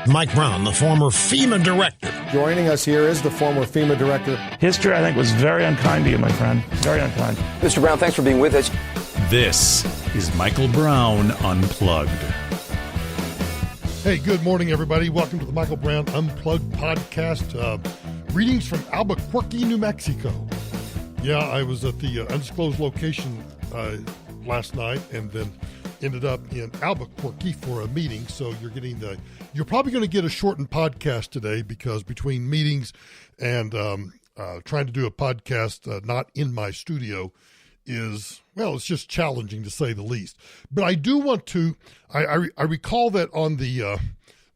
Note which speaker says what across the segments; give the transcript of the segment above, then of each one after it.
Speaker 1: Mike Brown, the former FEMA director.
Speaker 2: Joining us here is the former FEMA director.
Speaker 3: History, I think, was very unkind to you, my friend. Very unkind.
Speaker 4: Mr. Brown, thanks for being with us.
Speaker 5: This is Michael Brown Unplugged.
Speaker 6: Hey, good morning, everybody. Welcome to the Michael Brown Unplugged podcast. Greetings from Albuquerque, New Mexico. Yeah, I was at the undisclosed location last night and then ended up in Albuquerque for a meeting. So you're probably going to get a shortened podcast today because between meetings and trying to do a podcast not in my studio is, well, it's just challenging to say the least. But I do want to, I recall that on the,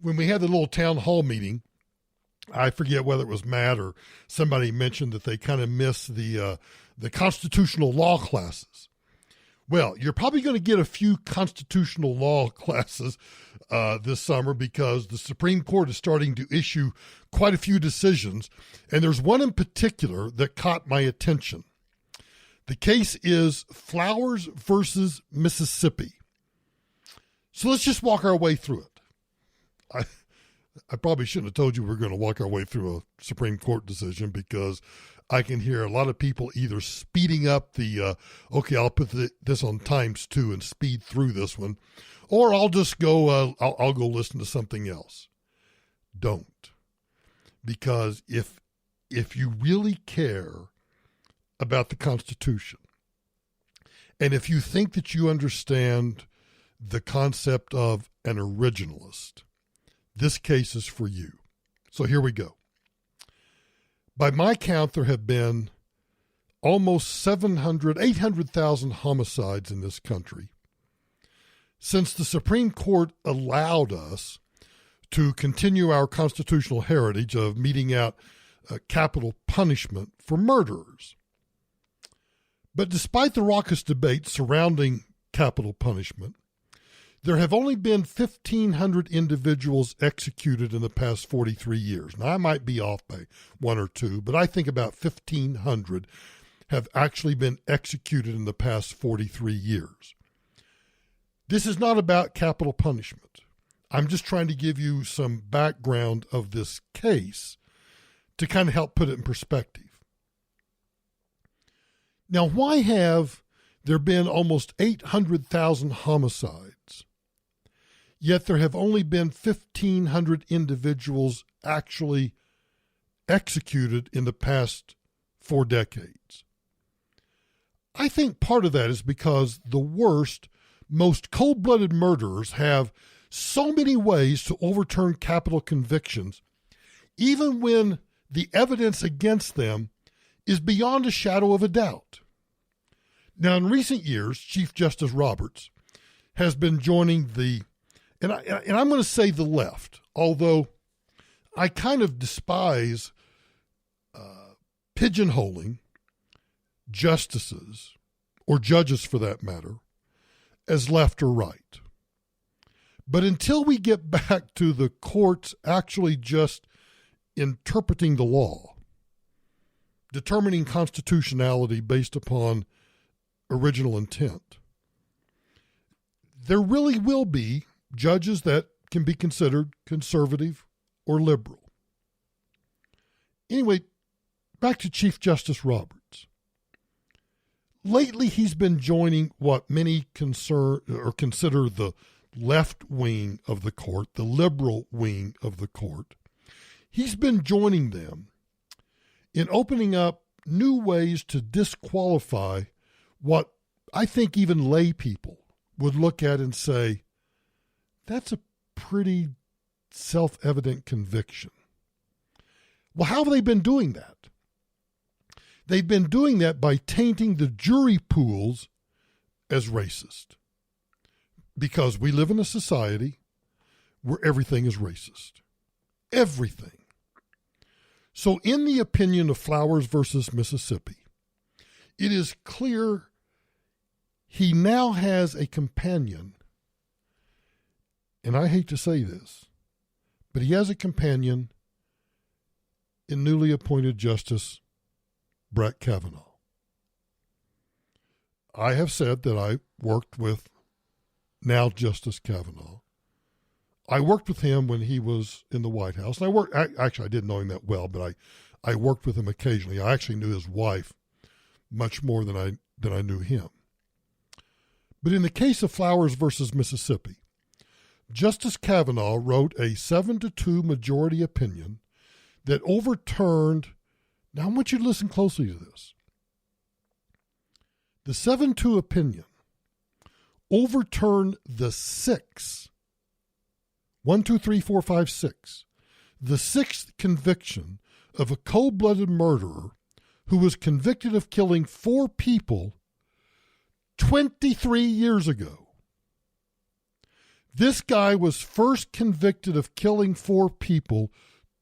Speaker 6: when we had the little town hall meeting, I forget whether it was Matt or somebody mentioned that they kind of missed the constitutional law classes. Well, you're probably going to get a few constitutional law classes this summer because the Supreme Court is starting to issue quite a few decisions. And there's one in particular that caught my attention. The case is Flowers versus Mississippi. So let's just walk our way through it. I probably shouldn't have told you we were going to walk our way through a Supreme Court decision because I can hear a lot of people either speeding up the, okay, I'll put this on ×2 and speed through this one, or I'll just go, I'll go listen to something else. Don't. Because if you really care about the Constitution, and if you think that you understand the concept of an originalist, this case is for you. So here we go. By my count, there have been almost 800,000 homicides in this country since the Supreme Court allowed us to continue our constitutional heritage of meting out capital punishment for murderers. But despite the raucous debate surrounding capital punishment, there have only been 1,500 individuals executed in the past 43 years. Now, I might be off by one or two, but I think about 1,500 have actually been executed in the past 43 years. This is not about capital punishment. I'm just trying to give you some background of this case to kind of help put it in perspective. Now, why have there been almost 800,000 homicides, yet there have only been 1,500 individuals actually executed in the past 4 decades? I think part of that is because the worst, most cold-blooded murderers have so many ways to overturn capital convictions, even when the evidence against them is beyond a shadow of a doubt. Now, in recent years, Chief Justice Roberts has been joining the, and I'm going to say the left, although I kind of despise pigeonholing justices, or judges for that matter, as left or right. But until we get back to the courts actually just interpreting the law, determining constitutionality based upon original intent, there really will be judges that can be considered conservative or liberal. Anyway, back to Chief Justice Roberts. Lately, he's been joining what many consider the left wing of the court, the liberal wing of the court. He's been joining them in opening up new ways to disqualify what I think even lay people would look at and say, that's a pretty self-evident conviction. Well, how have they been doing that? They've been doing that by tainting the jury pools as racist. Because we live in a society where everything is racist. Everything. So in the opinion of Flowers versus Mississippi, it is clear he now has a companion, and I hate to say this, but he has a companion in newly appointed Justice Brett Kavanaugh. I have said that I worked with now Justice Kavanaugh I worked with him when he was in the White House. And I didn't know him that well, but I worked with him occasionally. I actually knew his wife much more than I knew him. But in the case of Flowers versus Mississippi, Justice Kavanaugh wrote a 7-2 majority opinion that overturned. Now, I want you to listen closely to this. The 7-2 opinion overturned the 6, 1, 2, 3, 4, 5, 6, the sixth conviction of a cold-blooded murderer who was convicted of killing 4 people 23 years ago. This guy was first convicted of killing 4 people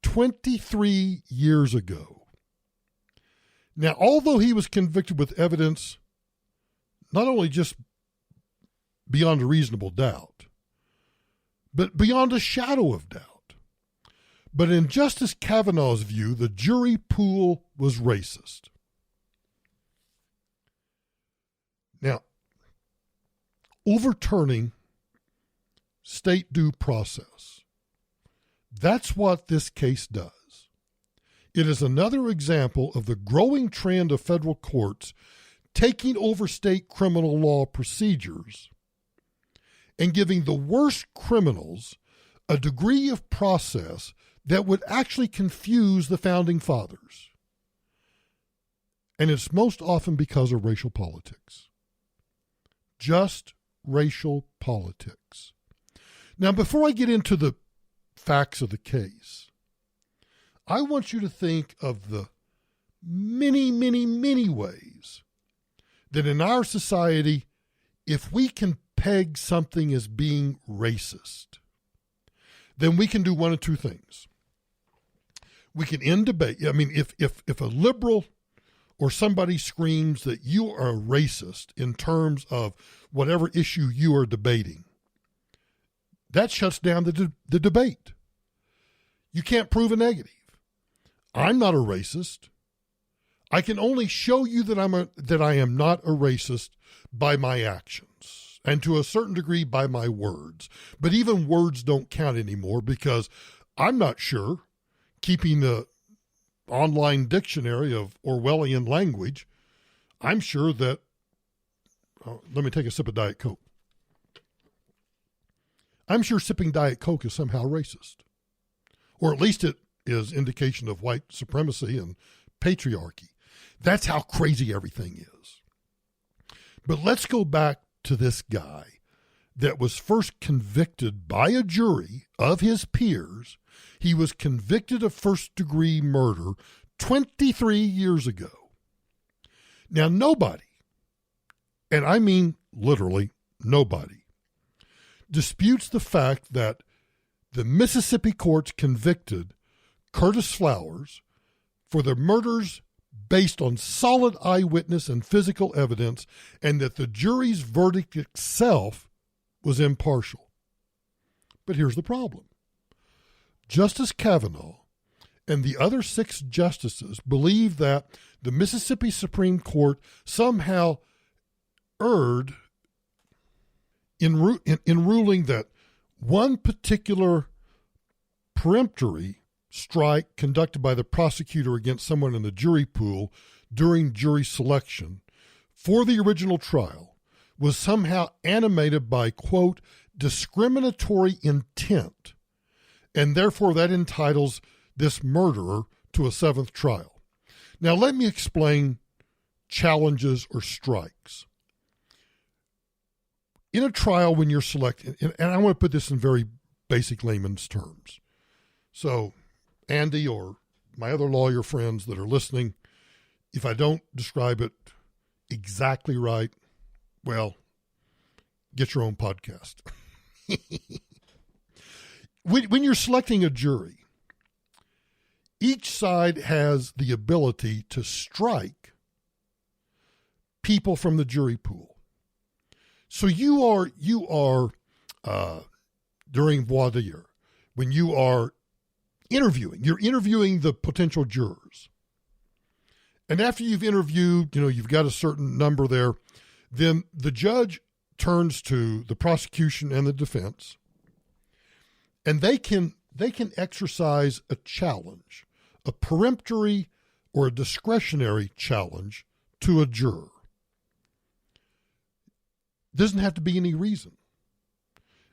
Speaker 6: 23 years ago. Now, although he was convicted with evidence not only just beyond a reasonable doubt, but beyond a shadow of doubt. But in Justice Kavanaugh's view, the jury pool was racist. Now, overturning state due process, that's what this case does. It is another example of the growing trend of federal courts taking over state criminal law procedures and giving the worst criminals a degree of process that would actually confuse the founding fathers. And it's most often because of racial politics. Just racial politics. Now, before I get into the facts of the case, I want you to think of the many, many, many ways that in our society, if we can peg something as being racist, then we can do one of two things. We can end debate. I mean, if a liberal or somebody screams that you are a racist in terms of whatever issue you are debating, that shuts down the debate. You can't prove a negative. I'm not a racist. I can only show you that I am not a racist by my actions and to a certain degree by my words. But even words don't count anymore because I'm not sure, keeping the online dictionary of Orwellian language, I'm sure that, let me take a sip of Diet Coke. I'm sure sipping Diet Coke is somehow racist. Or at least it is indication of white supremacy and patriarchy. That's how crazy everything is. But let's go back to this guy that was first convicted by a jury of his peers. He was convicted of first-degree murder 23 years ago. Now, nobody, and I mean literally nobody, disputes the fact that the Mississippi courts convicted Curtis Flowers for the murders based on solid eyewitness and physical evidence, and that the jury's verdict itself was impartial. But here's the problem. Justice Kavanaugh and the other 6 justices believe that the Mississippi Supreme Court somehow erred in ruling that one particular peremptory strike conducted by the prosecutor against someone in the jury pool during jury selection for the original trial was somehow animated by, quote, discriminatory intent, and therefore that entitles this murderer to a 7th trial. Now, let me explain challenges or strikes. In a trial, when you're selected, and I want to put this in very basic layman's terms. So, Andy or my other lawyer friends that are listening, if I don't describe it exactly right, well, get your own podcast. When you're selecting a jury, each side has the ability to strike people from the jury pool. So you are during voir dire, when you are you're interviewing the potential jurors. And after you've interviewed, you've got a certain number there, then the judge turns to the prosecution and the defense And they can exercise a challenge, a peremptory or a discretionary challenge to a juror. Doesn't have to be any reason.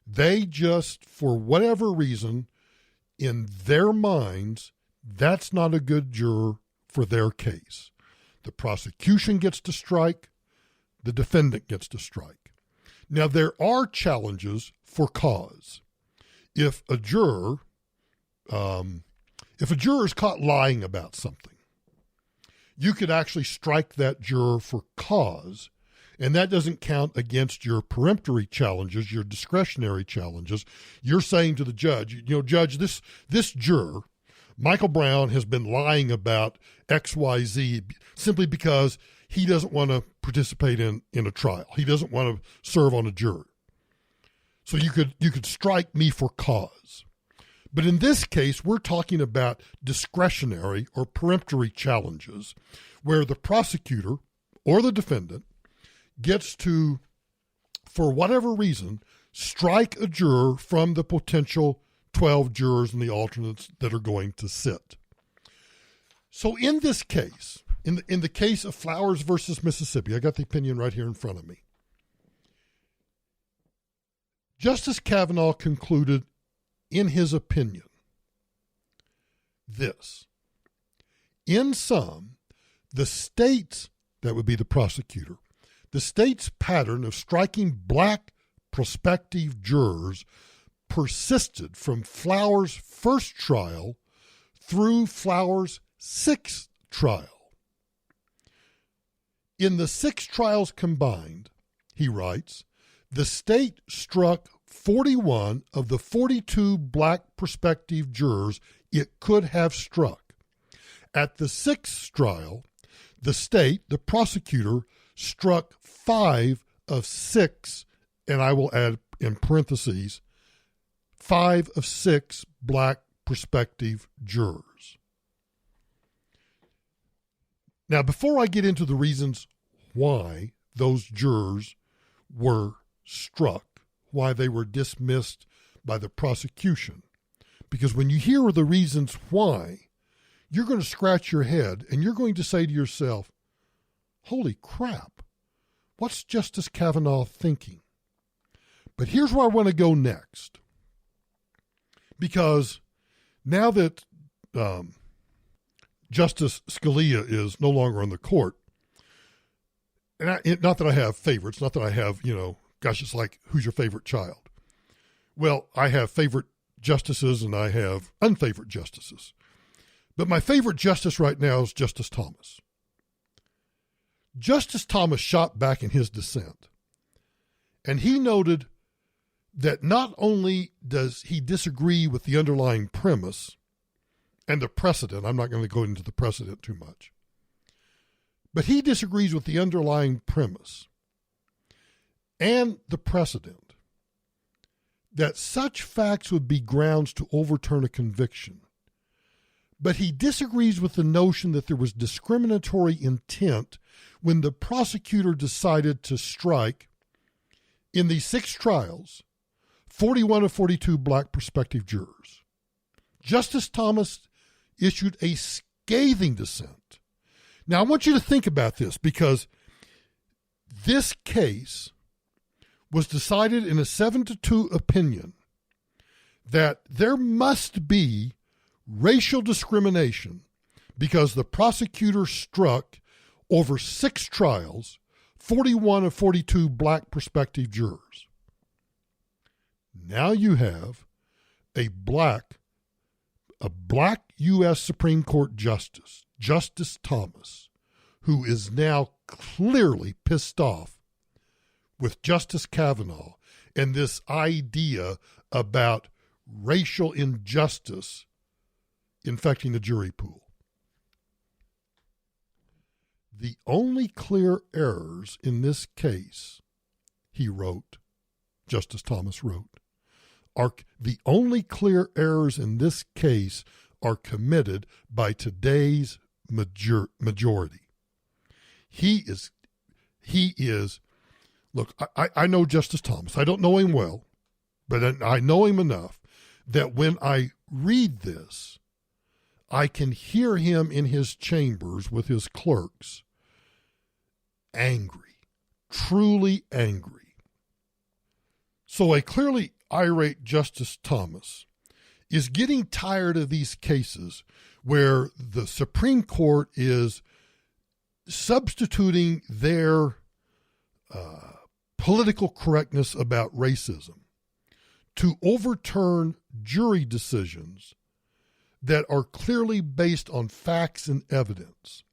Speaker 6: They just, for whatever reason, in their minds, that's not a good juror for their case. The prosecution gets to strike, the defendant gets to strike. Now, there are challenges for cause. If a juror is caught lying about something, you could actually strike that juror for cause, and that doesn't count against your peremptory challenges, your discretionary challenges. You're saying to the judge, Judge, this juror, Michael Brown, has been lying about XYZ simply because he doesn't want to participate in a trial. He doesn't want to serve on a jury. So you could strike me for cause. But in this case, we're talking about discretionary or peremptory challenges where the prosecutor or the defendant gets to, for whatever reason, strike a juror from the potential 12 jurors and the alternates that are going to sit. So in this case, in the case of Flowers versus Mississippi, I got the opinion right here in front of me. Justice Kavanaugh concluded in his opinion this: in sum, the state's, that would be the prosecutor, the state's pattern of striking black prospective jurors persisted from Flowers' first trial through Flowers' sixth trial. In the 6 trials combined, he writes, the state struck 41 of the 42 black prospective jurors it could have struck. At the 6th trial, the state, the prosecutor, struck 5 of 6, and I will add in parentheses, 5 of 6 black prospective jurors. Now, before I get into the reasons why those jurors were struck, why they were dismissed by the prosecution, because when you hear the reasons why, you're going to scratch your head and you're going to say to yourself, holy crap, what's Justice Kavanaugh thinking? But here's where I want to go next. Because now that Justice Scalia is no longer on the court, and not that I have favorites, not that I have, gosh, it's like, who's your favorite child? Well, I have favorite justices and I have unfavorite justices. But my favorite justice right now is Justice Thomas. Justice Thomas shot back in his dissent, and he noted that not only does he disagree with the underlying premise and the precedent, I'm not going to go into the precedent too much, but he disagrees with the underlying premise and the precedent that such facts would be grounds to overturn a conviction. But he disagrees with the notion that there was discriminatory intent when the prosecutor decided to strike, in these 6 trials, 41 of 42 black prospective jurors. Justice Thomas issued a scathing dissent. Now, I want you to think about this, because this case was decided in a 7-2 opinion that there must be racial discrimination because the prosecutor struck over 6 trials, 41 of 42 black prospective jurors. Now you have a black U.S. Supreme Court justice, Justice Thomas, who is now clearly pissed off with Justice Kavanaugh and this idea about racial injustice infecting the jury pool. The only clear errors in this case, he wrote, Justice Thomas wrote, the only clear errors in this case are committed by today's majority. He is, look, I know Justice Thomas. I don't know him well, but I know him enough that when I read this, I can hear him in his chambers with his clerks, angry, truly angry. So a clearly irate Justice Thomas is getting tired of these cases where the Supreme Court is substituting their political correctness about racism to overturn jury decisions that are clearly based on facts and evidence.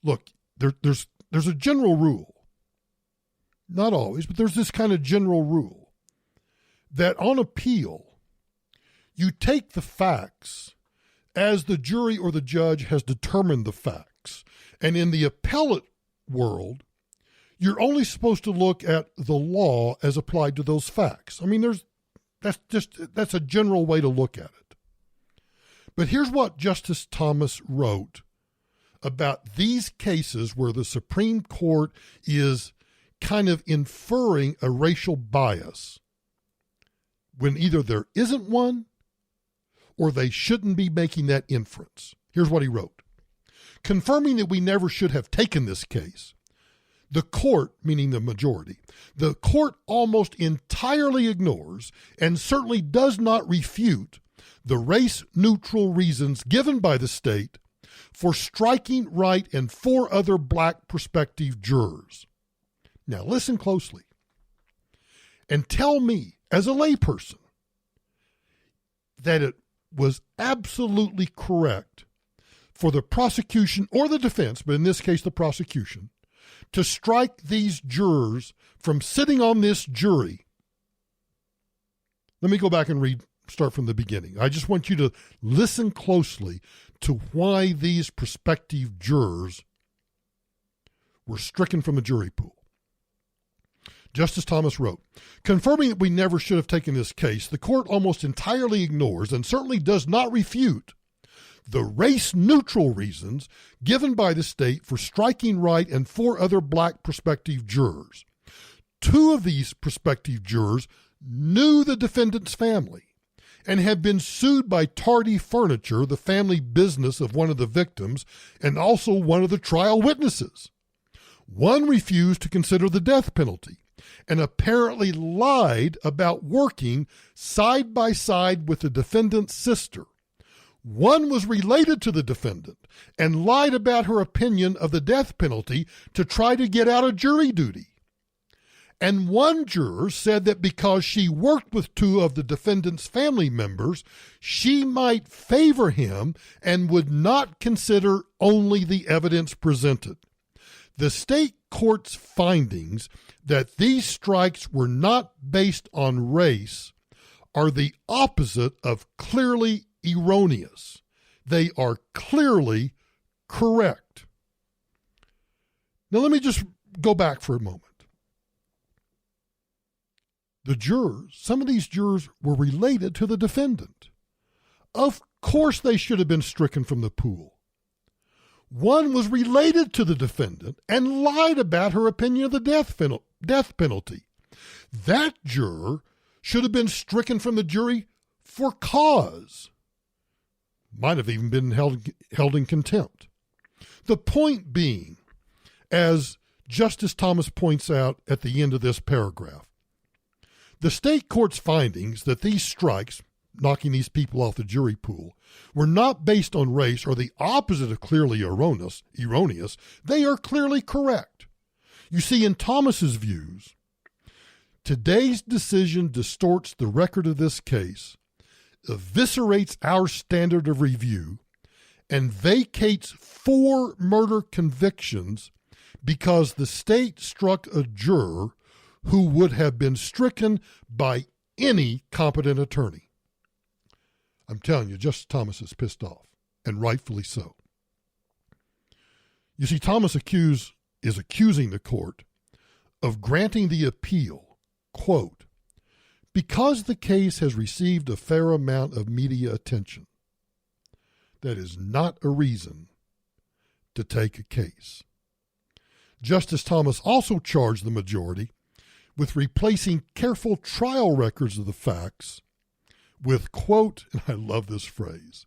Speaker 6: Look, there's a general rule, not always, but there's this kind of general rule that on appeal, you take the facts as the jury or the judge has determined the facts. And in the appellate world, you're only supposed to look at the law as applied to those facts. I mean, that's a general way to look at it. But here's what Justice Thomas wrote about these cases where the Supreme Court is kind of inferring a racial bias when either there isn't one or they shouldn't be making that inference. Here's what he wrote. Confirming that we never should have taken this case, the court, meaning the majority, the court almost entirely ignores and certainly does not refute the race-neutral reasons given by the state for striking Wright and 4 other black prospective jurors. Now listen closely and tell me, as a layperson, that it was absolutely correct for the prosecution or the defense, but in this case the prosecution, to strike these jurors from sitting on this jury. Let me go back and start from the beginning. I just want you to listen closely to why these prospective jurors were stricken from the jury pool. Justice Thomas wrote, confirming that we never should have taken this case, the court almost entirely ignores and certainly does not refute the race-neutral reasons given by the state for striking Wright and 4 other black prospective jurors. 2 of these prospective jurors knew the defendant's family and had been sued by Tardy Furniture, the family business of one of the victims, and also one of the trial witnesses. One refused to consider the death penalty and apparently lied about working side by side with the defendant's sister. One was related to the defendant and lied about her opinion of the death penalty to try to get out of jury duty. And one juror said that because she worked with 2 of the defendant's family members, she might favor him and would not consider only the evidence presented. The state court's findings that these strikes were not based on race are the opposite of clearly erroneous. They are clearly correct. Now let me just go back for a moment. The jurors, some of these jurors were related to the defendant. Of course they should have been stricken from the pool. One was related to the defendant and lied about her opinion of the death penalty. That juror should have been stricken from the jury for cause. Might have even been held in contempt. The point being, as Justice Thomas points out at the end of this paragraph, the state court's findings that these strikes, knocking these people off the jury pool, were not based on race or the opposite of clearly erroneous, they are clearly correct. You see, in Thomas's views, today's decision distorts the record of this case, eviscerates our standard of review, and vacates 4 murder convictions because the state struck a juror who would have been stricken by any competent attorney. I'm telling you, Justice Thomas is pissed off, and rightfully so. You see, Thomas is accusing the court of granting the appeal, quote, because the case has received a fair amount of media attention. That is not a reason to take a case. Justice Thomas also charged the majority with replacing careful trial records of the facts with, quote, and I love this phrase,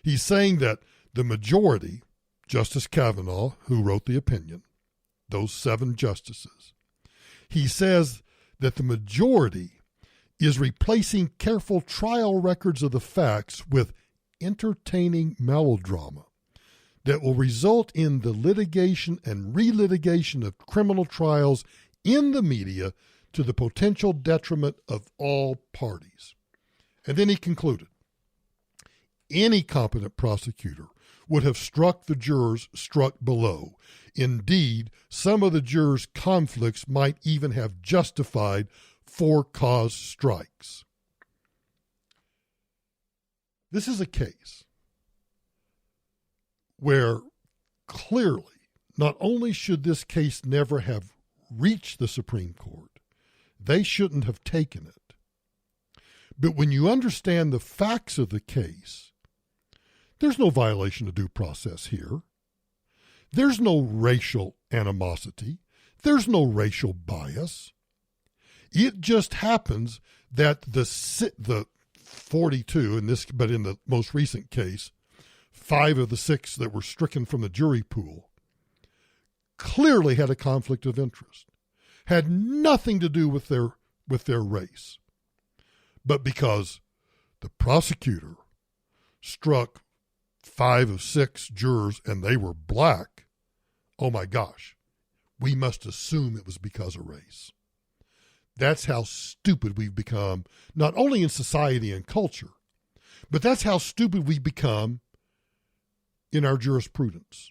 Speaker 6: he's saying that the majority, Justice Kavanaugh, who wrote the opinion, those 7 justices, he says that the majority is replacing careful trial records of the facts with entertaining melodrama that will result in the litigation and relitigation of criminal trials in the media to the potential detriment of all parties. And then he concluded, any competent prosecutor would have struck the jurors struck below. Indeed, some of the jurors' conflicts might even have justified for-cause strikes. This is a case where clearly, not only should this case never have reached the Supreme Court, they shouldn't have taken it. But when you understand the facts of the case, there's no violation of due process here. There's no racial animosity. There's no racial bias. It just happens that the 42 in this, but in the most recent case, 5 of the 6 that were stricken from the jury pool clearly had a conflict of interest, had nothing to do with their race. But because the prosecutor struck 5 of 6 jurors and they were black, oh my gosh, we must assume it was because of race. That's how stupid we've become, not only in society and culture, but that's how stupid we've become in our jurisprudence.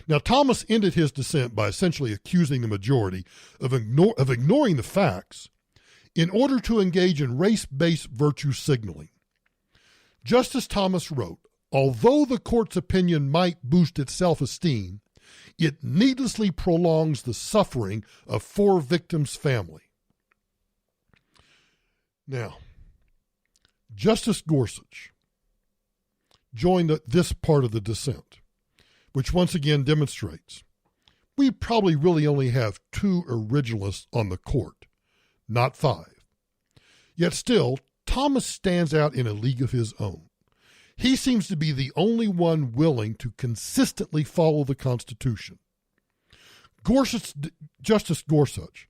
Speaker 6: Now, Thomas ended his dissent by essentially accusing the majority of ignoring the facts in order to engage in race-based virtue signaling. Justice Thomas wrote, although the court's opinion might boost its self-esteem, it needlessly prolongs the suffering of 4 victims' family. Now, Justice Gorsuch joined this part of the dissent, which once again demonstrates we probably really only have 2 originalists on the court, not 5. Yet still, Thomas stands out in a league of his own. He seems to be the only one willing to consistently follow the Constitution. Justice Gorsuch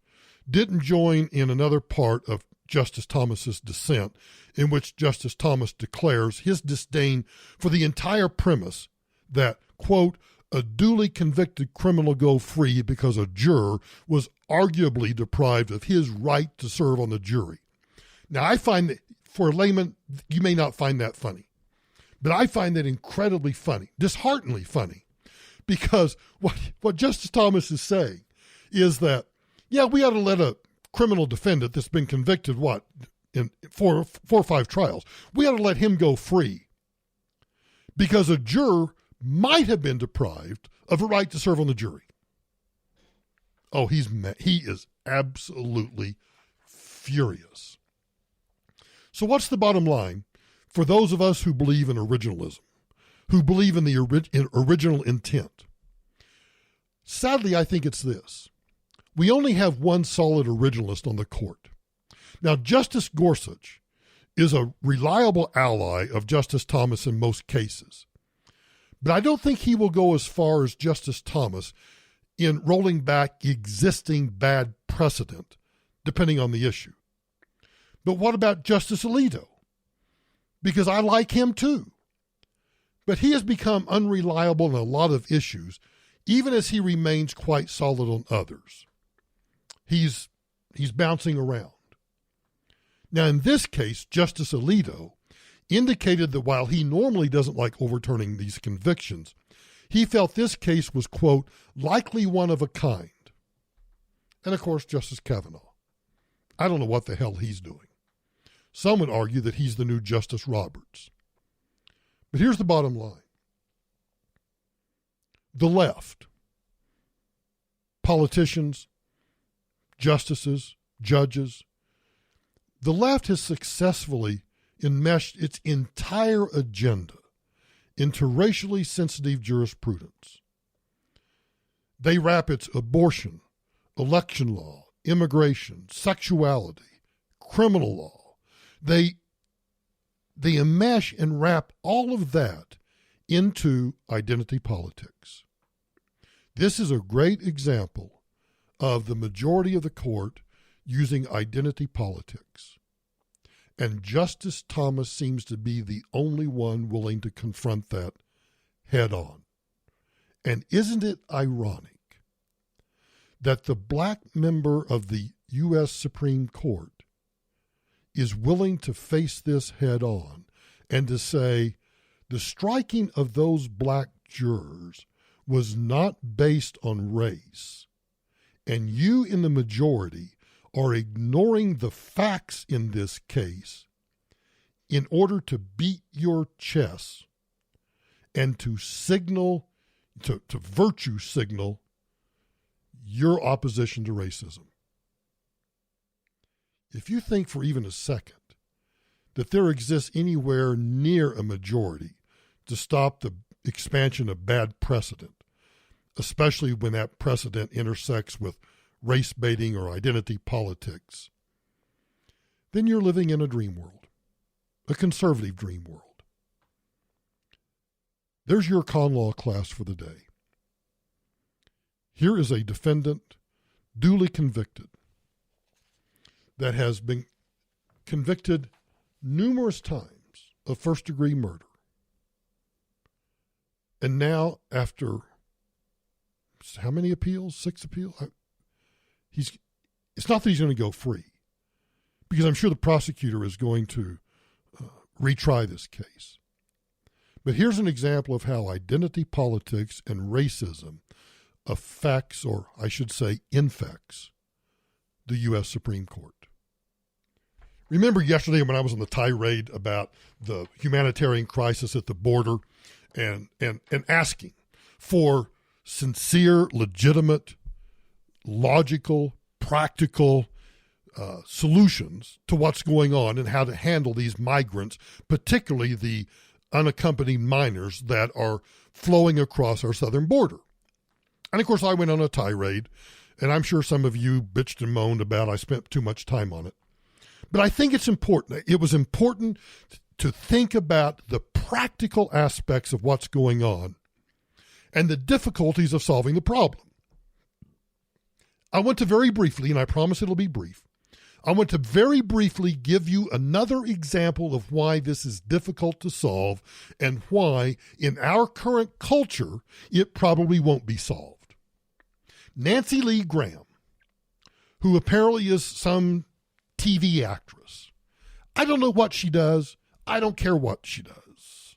Speaker 6: didn't join in another part of Justice Thomas's dissent, in which Justice Thomas declares his disdain for the entire premise that, quote, a duly convicted criminal go free because a juror was arguably deprived of his right to serve on the jury. Now, I find that, for a layman, you may not find that funny, but I find that incredibly funny, dishearteningly funny, because what Justice Thomas is saying is that, yeah, we ought to let a criminal defendant that's been convicted, in 4 or 5 trials, we ought to let him go free because a juror might have been deprived of a right to serve on the jury. Oh, he is absolutely furious. So what's the bottom line for those of us who believe in originalism, who believe in the original intent? Sadly, I think it's this. We only have one solid originalist on the court. Now, Justice Gorsuch is a reliable ally of Justice Thomas in most cases, but I don't think he will go as far as Justice Thomas in rolling back existing bad precedent, depending on the issue. But what about Justice Alito? Because I like him too. But he has become unreliable on a lot of issues, even as he remains quite solid on others. He's bouncing around. Now, in this case, Justice Alito indicated that while he normally doesn't like overturning these convictions, he felt this case was, quote, likely one of a kind. And, of course, Justice Kavanaugh. I don't know what the hell he's doing. Some would argue that he's the new Justice Roberts. But here's the bottom line. The left, politicians, justices, judges, the left has successfully enmeshed its entire agenda into racially sensitive jurisprudence. They wrap its abortion, election law, immigration, sexuality, criminal law. They they enmesh and wrap all of that into identity politics. This is a great example of the majority of the court using identity politics. And Justice Thomas seems to be the only one willing to confront that head on. And isn't it ironic that the black member of the U.S. Supreme Court is willing to face this head on and to say the striking of those black jurors was not based on race, and you in the majority are ignoring the facts in this case in order to beat your chest and to signal, to virtue signal your opposition to racism. If you think for even a second that there exists anywhere near a majority to stop the expansion of bad precedent, especially when that precedent intersects with race baiting or identity politics, then you're living in a dream world, a conservative dream world. There's your con law class for the day. Here is a defendant duly convicted that has been convicted numerous times of first-degree murder. And now, after how many appeals? 6 appeals? It's not that he's going to go free, because I'm sure the prosecutor is going to retry this case. But here's an example of how identity politics and racism affects, or I should say infects, the U.S. Supreme Court. Remember yesterday when I was on the tirade about the humanitarian crisis at the border and asking for sincere, legitimate, logical, practical solutions to what's going on and how to handle these migrants, particularly the unaccompanied minors that are flowing across our southern border. And of course, I went on a tirade, and I'm sure some of you bitched and moaned about I spent too much time on it. But I think it's important. It was important to think about the practical aspects of what's going on and the difficulties of solving the problem. I want to very briefly, and I promise it'll be brief, I want to very briefly give you another example of why this is difficult to solve and why, in our current culture, it probably won't be solved. Nancy Lee Graham, who apparently is some TV actress. I don't know what she does. I don't care what she does.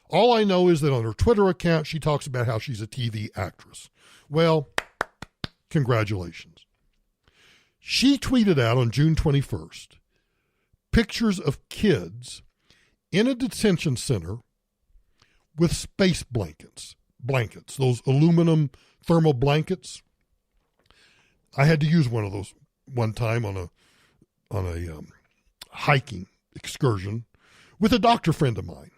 Speaker 6: All I know is that on her Twitter account, she talks about how she's a TV actress. Well, congratulations. She tweeted out on June 21st pictures of kids in a detention center with space blankets, those aluminum thermal blankets. I had to use one of those one time on a hiking excursion with a doctor friend of mine,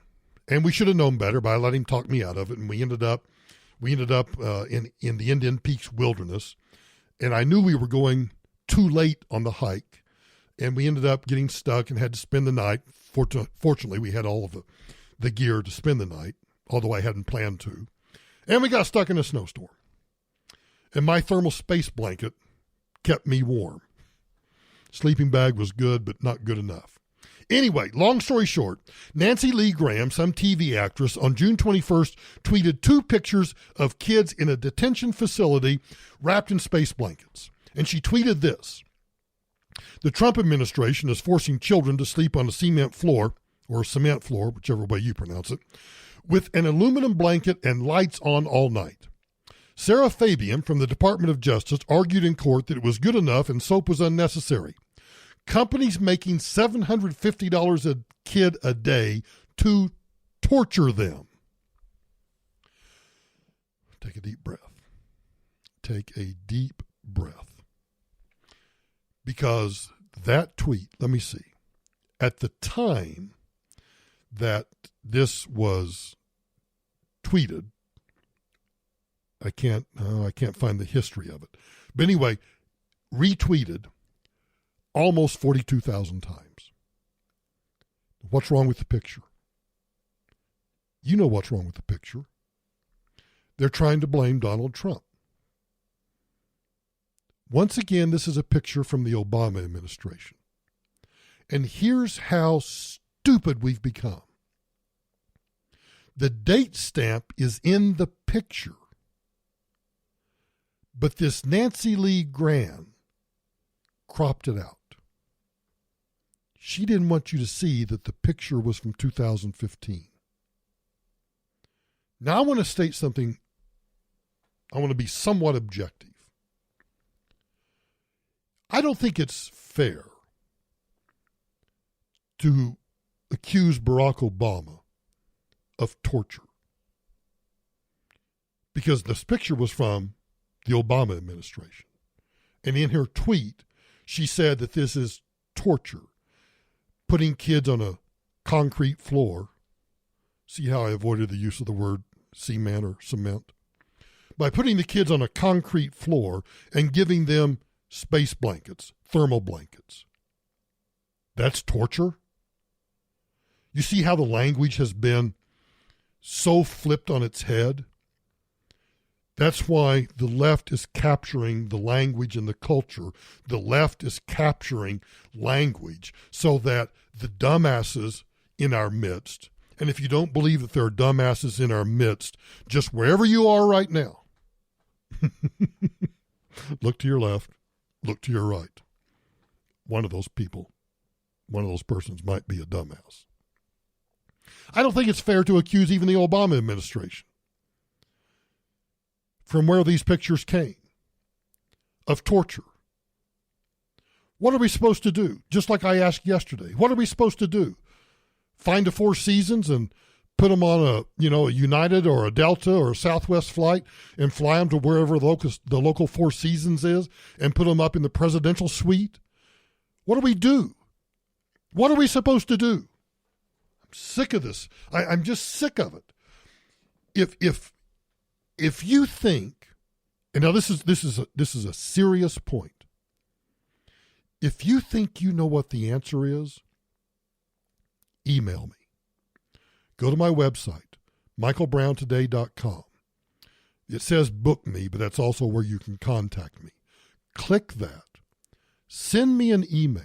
Speaker 6: and we should have known better, but I let him talk me out of it, and we ended up in the Indian Peaks wilderness, and I knew we were going too late on the hike, and we ended up getting stuck and had to spend the night. Fortunately, we had all of the gear to spend the night, although I hadn't planned to, and we got stuck in a snowstorm, and my thermal space blanket kept me warm. Sleeping bag was good, but not good enough. Anyway, long story short, Nancy Lee Graham, some TV actress, on June 21st tweeted 2 pictures of kids in a detention facility wrapped in space blankets. And she tweeted this: "The Trump administration is forcing children to sleep on a cement floor, whichever way you pronounce it, with an aluminum blanket and lights on all night. Sarah Fabian from the Department of Justice argued in court that it was good enough and soap was unnecessary. Companies making $750 a kid a day to torture them." Take a deep breath. Take a deep breath. Because that tweet, let me see, at the time that this was tweeted, I can't find the history of it. But anyway, retweeted almost 42,000 times. What's wrong with the picture? You know what's wrong with the picture. They're trying to blame Donald Trump. Once again, this is a picture from the Obama administration. And here's how stupid we've become. The date stamp is in the picture. But this Nancy Lee Graham cropped it out. She didn't want you to see that the picture was from 2015. Now I want to state something. I want to be somewhat objective. I don't think it's fair to accuse Barack Obama of torture, because this picture was from the Obama administration. And in her tweet, she said that this is torture, putting kids on a concrete floor. See how I avoided the use of the word cement or cement? By putting the kids on a concrete floor and giving them space blankets, thermal blankets. That's torture? You see how the language has been so flipped on its head? That's why the left is capturing the language and the culture. The left is capturing language so that the dumbasses in our midst, and if you don't believe that there are dumbasses in our midst, just wherever you are right now, look to your left, look to your right. One of those people, one of those persons might be a dumbass. I don't think it's fair to accuse even the Obama administration, from where these pictures came, of torture. What are we supposed to do? Just like I asked yesterday, what are we supposed to do? Find a Four Seasons and put them on a United or a Delta or a Southwest flight and fly them to wherever the local Four Seasons is and put them up in the presidential suite? What do we do? What are we supposed to do? I'm sick of this. I'm just sick of it. If you think, and now this is a serious point. If you think you know what the answer is, email me. Go to my website, michaelbrowntoday.com. It says book me, but that's also where you can contact me. Click that. Send me an email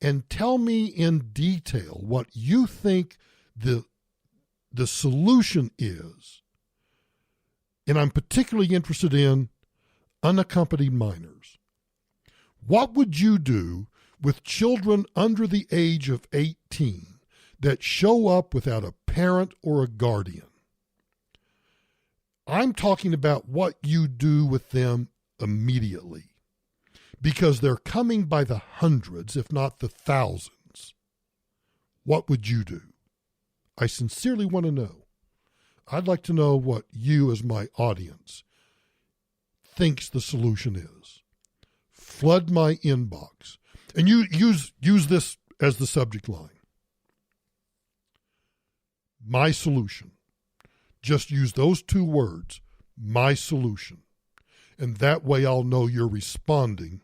Speaker 6: and tell me in detail what you think the solution is. And I'm particularly interested in unaccompanied minors. What would you do with children under the age of 18 that show up without a parent or a guardian? I'm talking about what you do with them immediately, because they're coming by the hundreds, if not the thousands. What would you do? I sincerely want to know. I'd like to know what you, as my audience, thinks the solution is. Flood my inbox. And you use this as the subject line. My solution. Just use those two words, my solution. And that way I'll know you're responding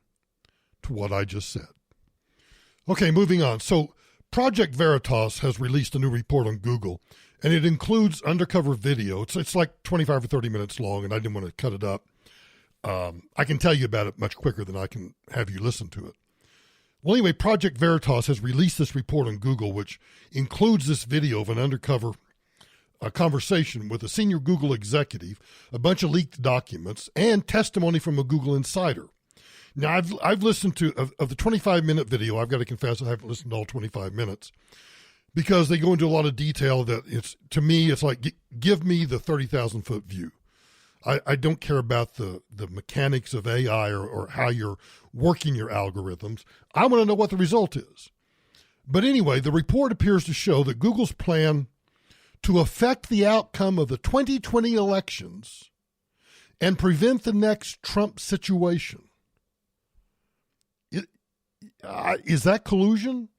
Speaker 6: to what I just said. Okay, moving on. So Project Veritas has released a new report on Google, and it includes undercover video. It's like 25 or 30 minutes long, and I didn't want to cut it up. I can tell you about it much quicker than I can have you listen to it. Well, anyway, Project Veritas has released this report on Google, which includes this video of an undercover conversation with a senior Google executive, a bunch of leaked documents, and testimony from a Google insider. Now, I've listened to, of the 25-minute video, I've got to confess I haven't listened to all 25 minutes, because they go into a lot of detail that to me, it's like, give me the 30,000-foot view. I don't care about the mechanics of AI or how you're working your algorithms. I want to know what the result is. But anyway, the report appears to show that Google's plan to affect the outcome of the 2020 elections and prevent the next Trump situation. Is that collusion?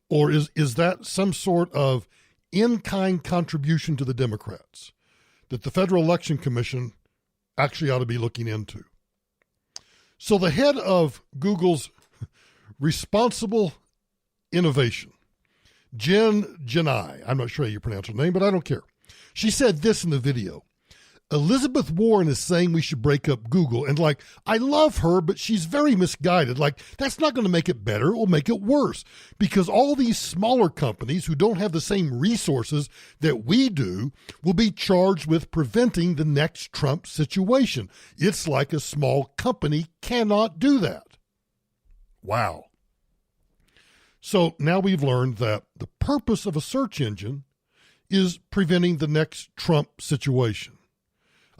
Speaker 6: Or is that some sort of in-kind contribution to the Democrats that the Federal Election Commission actually ought to be looking into? So the head of Google's responsible innovation Jenai, I'm not sure how you pronounce her name, but I don't care. She said this in the video. Elizabeth Warren is saying we should break up Google. And I love her, but she's very misguided. That's not going to make it better. It will make it worse because all these smaller companies who don't have the same resources that we do will be charged with preventing the next Trump situation. It's like a small company cannot do that. Wow. So now we've learned that the purpose of a search engine is preventing the next Trump situation.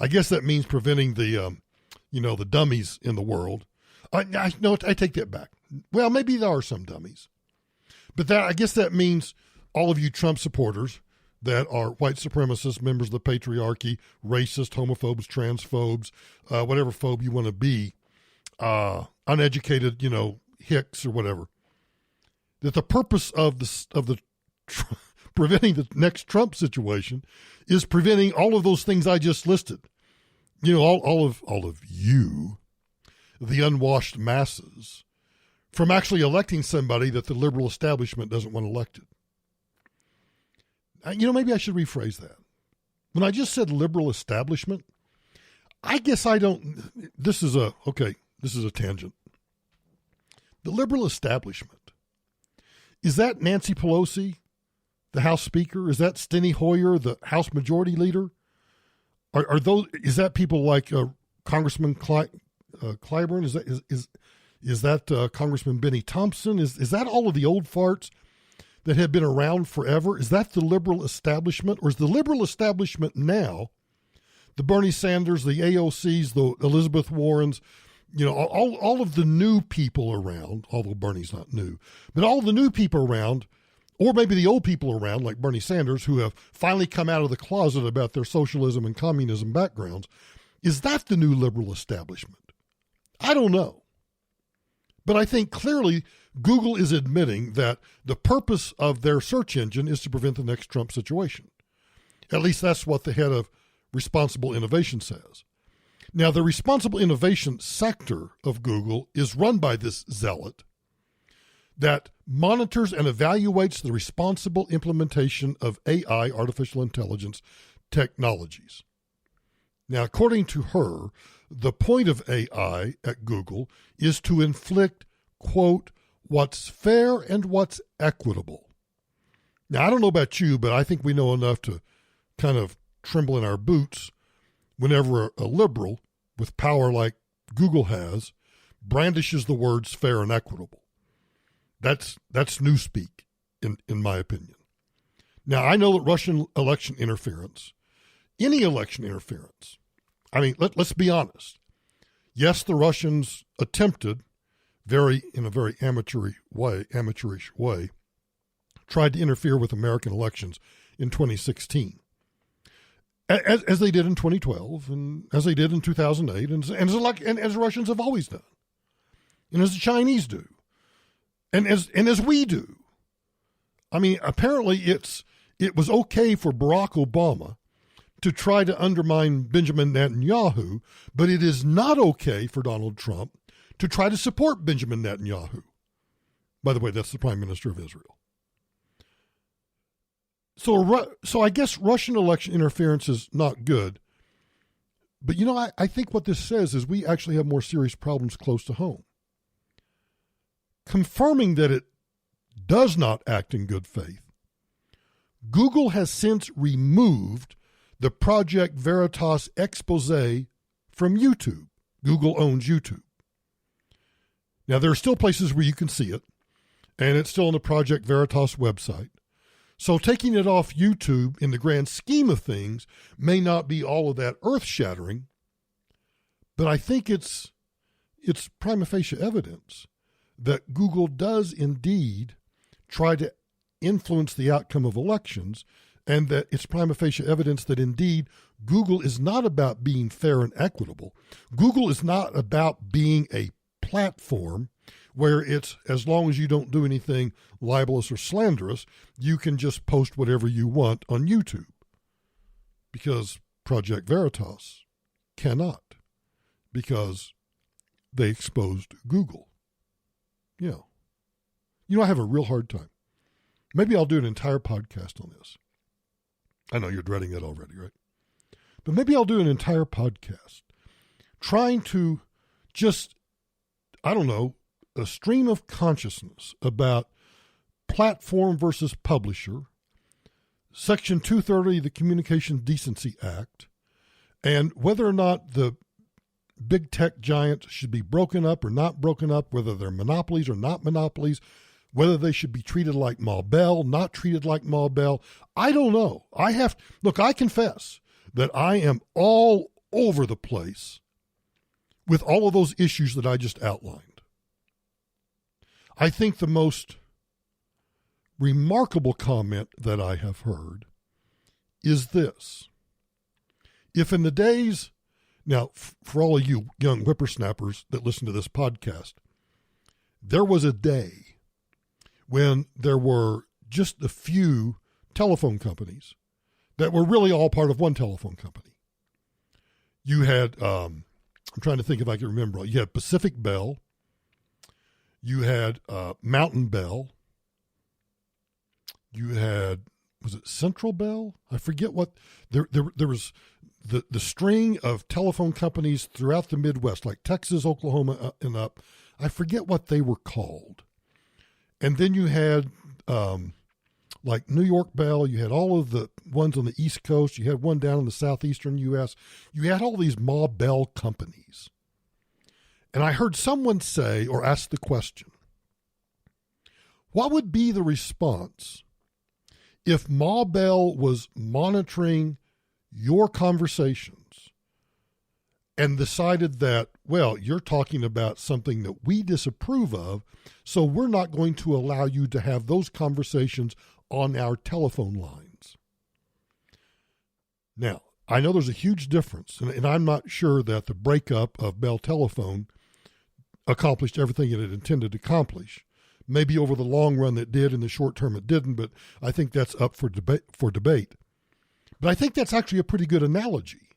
Speaker 6: I guess that means preventing the dummies in the world. I take that back. Well, maybe there are some dummies. But I guess that means all of you Trump supporters that are white supremacists, members of the patriarchy, racist, homophobes, transphobes, whatever phobe you want to be, uneducated, hicks or whatever. That the purpose of the preventing the next Trump situation is preventing all of those things I just listed. All of you, the unwashed masses, from actually electing somebody that the liberal establishment doesn't want elected. Maybe I should rephrase that. When I just said liberal establishment, I guess I don't. This is a tangent. The liberal establishment, is that Nancy Pelosi, the House Speaker? Is that Steny Hoyer, the House Majority Leader? Is that people like Congressman Clyburn? Is that Congressman Benny Thompson? Is that all of the old farts that have been around forever? Is that the liberal establishment, or is the liberal establishment now the Bernie Sanders, the AOCs, the Elizabeth Warrens? All of the new people around. Although Bernie's not new, but all the new people around. Or maybe the old people around, like Bernie Sanders, who have finally come out of the closet about their socialism and communism backgrounds. Is that the new liberal establishment? I don't know. But I think clearly Google is admitting that the purpose of their search engine is to prevent the next Trump situation. At least that's what the head of Responsible Innovation says. Now, the responsible innovation sector of Google is run by this zealot that monitors and evaluates the responsible implementation of AI, artificial intelligence, technologies. Now, according to her, the point of AI at Google is to inflict, quote, what's fair and what's equitable. Now, I don't know about you, but I think we know enough to kind of tremble in our boots whenever a liberal with power like Google has brandishes the words fair and equitable. That's newspeak, in my opinion. Now, I know that Russian election interference, any election interference, let's be honest. Yes, the Russians attempted, in a very amateurish way, tried to interfere with American elections in 2016, as they did in 2012, and as they did in 2008, and as Russians have always done, and as the Chinese do. And as we do. Apparently it was okay for Barack Obama to try to undermine Benjamin Netanyahu, but it is not okay for Donald Trump to try to support Benjamin Netanyahu. By the way, that's the Prime Minister of Israel. So I guess Russian election interference is not good. But I think what this says is we actually have more serious problems close to home. Confirming that it does not act in good faith, Google has since removed the Project Veritas expose from YouTube. Google owns YouTube. Now, there are still places where you can see it, and it's still on the Project Veritas website. So taking it off YouTube in the grand scheme of things may not be all of that earth-shattering, but I think it's prima facie evidence that Google does indeed try to influence the outcome of elections, and that it's prima facie evidence that indeed Google is not about being fair and equitable. Google is not about being a platform where it's, as long as you don't do anything libelous or slanderous, you can just post whatever you want on YouTube. Because Project Veritas cannot, because they exposed Google. I have a real hard time. Maybe I'll do an entire podcast on this. I know you're dreading it already, right? But maybe I'll do an entire podcast trying to just, I don't know, a stream of consciousness about platform versus publisher, Section 230 of the Communication Decency Act, and whether or not the big tech giants should be broken up or not broken up, whether they're monopolies or not monopolies, whether they should be treated like Ma Bell, not treated like Ma Bell. I don't know. I confess that I am all over the place with all of those issues that I just outlined. I think the most remarkable comment that I have heard is this. If in the days, now for all of you young whippersnappers that listen to this podcast, there was a day when there were just a few telephone companies that were really all part of one telephone company. You had, I'm trying to think if I can remember, you had Pacific Bell, you had Mountain Bell, you had, was it Central Bell? I forget what, there was the string of telephone companies throughout the Midwest, like Texas, Oklahoma, and up. I forget what they were called. And then you had like New York Bell, you had all of the ones on the East Coast, you had one down in the southeastern U.S. You had all these Ma Bell companies. And I heard someone say or ask the question, what would be the response if Ma Bell was monitoring your conversations and decided that, well, you're talking about something that we disapprove of, so we're not going to allow you to have those conversations on our telephone lines? Now, I know there's a huge difference, and I'm not sure that the breakup of Bell Telephone accomplished everything it had intended to accomplish. Maybe over the long run it did, in the short term it didn't, but I think that's up for debate. But I think that's actually a pretty good analogy,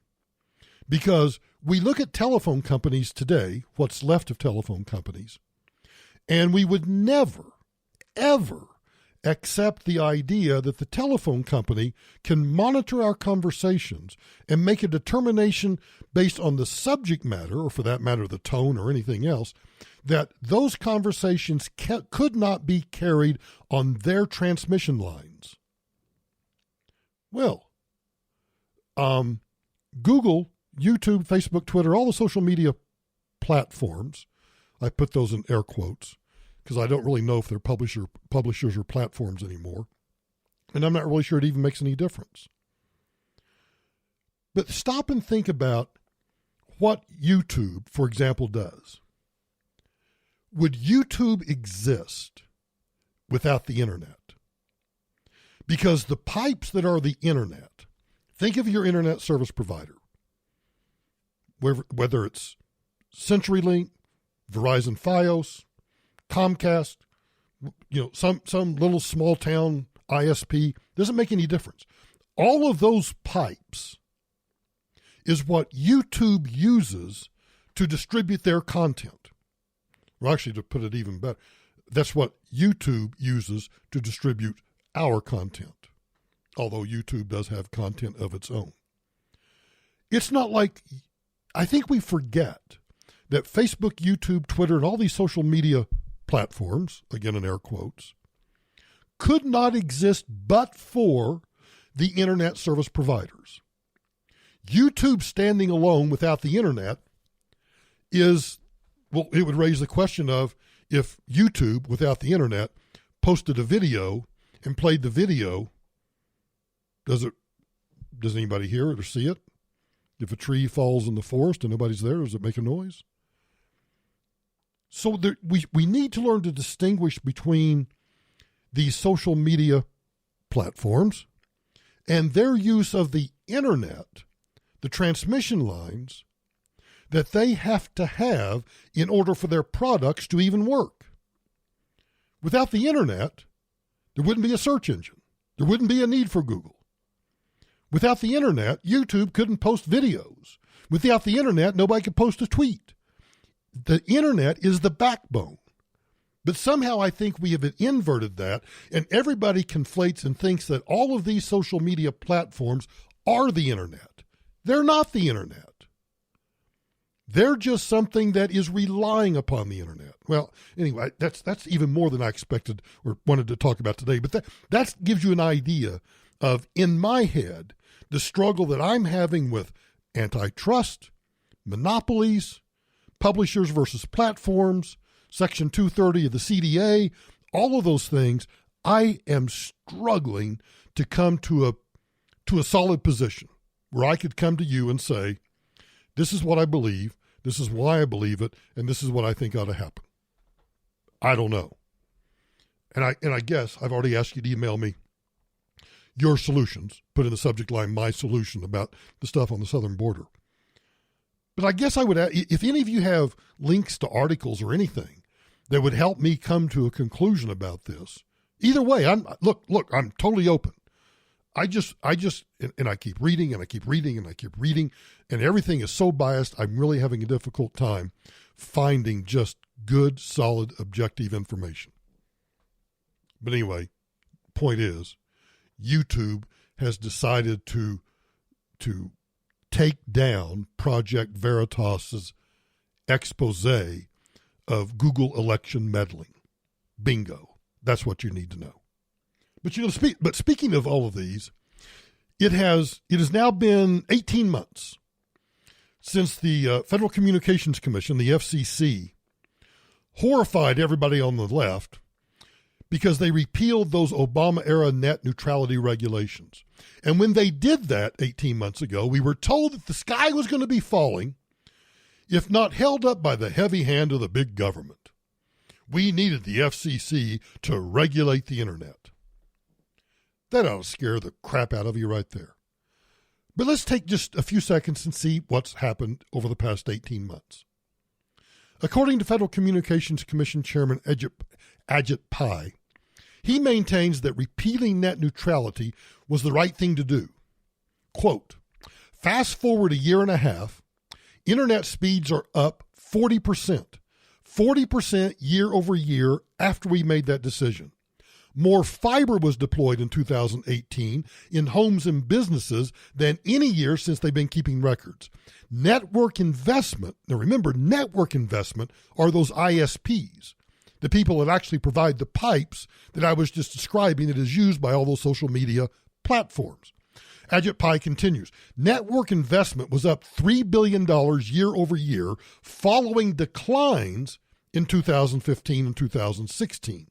Speaker 6: because we look at telephone companies today, what's left of telephone companies, and we would never, ever accept the idea that the telephone company can monitor our conversations and make a determination based on the subject matter, or for that matter, the tone or anything else, that those conversations could not be carried on their transmission lines. Well, Google, YouTube, Facebook, Twitter, all the social media platforms, I put those in air quotes because I don't really know if they're publishers or platforms anymore, and I'm not really sure it even makes any difference. But stop and think about what YouTube, for example, does. Would YouTube exist without the internet? Because the pipes that are the internet, think of your internet service provider, whether it's CenturyLink, Verizon Fios, Comcast, some little small town ISP, doesn't make any difference. All of those pipes is what YouTube uses to distribute their content. Well, actually, to put it even better, that's what YouTube uses to distribute our content, although YouTube does have content of its own. It's not like, I think we forget that Facebook, YouTube, Twitter, and all these social media platforms, again in air quotes, could not exist but for the internet service providers. YouTube standing alone without the internet is, well, it would raise the question of, if YouTube, without the internet, posted a video and played the video, does anybody hear it or see it? If a tree falls in the forest and nobody's there, does it make a noise? So we need to learn to distinguish between these social media platforms and their use of the internet, the transmission lines, that they have to have in order for their products to even work. Without the internet, there wouldn't be a search engine. There wouldn't be a need for Google. Without the internet, YouTube couldn't post videos. Without the internet, nobody could post a tweet. The internet is the backbone. But somehow I think we have inverted that, and everybody conflates and thinks that all of these social media platforms are the internet. They're not the internet. They're just something that is relying upon the internet. Well, anyway, that's even more than I expected or wanted to talk about today. But that gives you an idea of, in my head, the struggle that I'm having with antitrust, monopolies, publishers versus platforms, Section 230 of the CDA, all of those things. I am struggling to come to a solid position where I could come to you and say, this is what I believe, this is why I believe it, and this is what I think ought to happen. I don't know. And I guess I've already asked you to email me your solutions, put in the subject line, my solution about the stuff on the southern border. But I guess I would, if any of you have links to articles or anything that would help me come to a conclusion about this, either way, I'm totally open. I keep reading and I keep reading and I keep reading, and everything is so biased, I'm really having a difficult time finding just good, solid, objective information. But anyway, point is, YouTube has decided to take down Project Veritas's expose of Google election meddling. Bingo. That's what you need to know. But speaking of all of these, it has now been 18 months since the Federal Communications Commission, the FCC, horrified everybody on the left because they repealed those Obama-era net neutrality regulations. And when they did that 18 months ago, we were told that the sky was going to be falling if not held up by the heavy hand of the big government. We needed the FCC to regulate the internet. That ought to scare the crap out of you right there. But let's take just a few seconds and see what's happened over the past 18 months. According to Federal Communications Commission Chairman Ajit Pai, he maintains that repealing net neutrality was the right thing to do. Quote, fast forward a year and a half, internet speeds are up 40%. 40% year over year after we made that decision. More fiber was deployed in 2018 in homes and businesses than any year since they've been keeping records. Network investment, now remember, network investment are those ISPs, the people that actually provide the pipes that I was just describing that is used by all those social media platforms. Ajit Pai continues, network investment was up $3 billion year over year following declines in 2015 and 2016.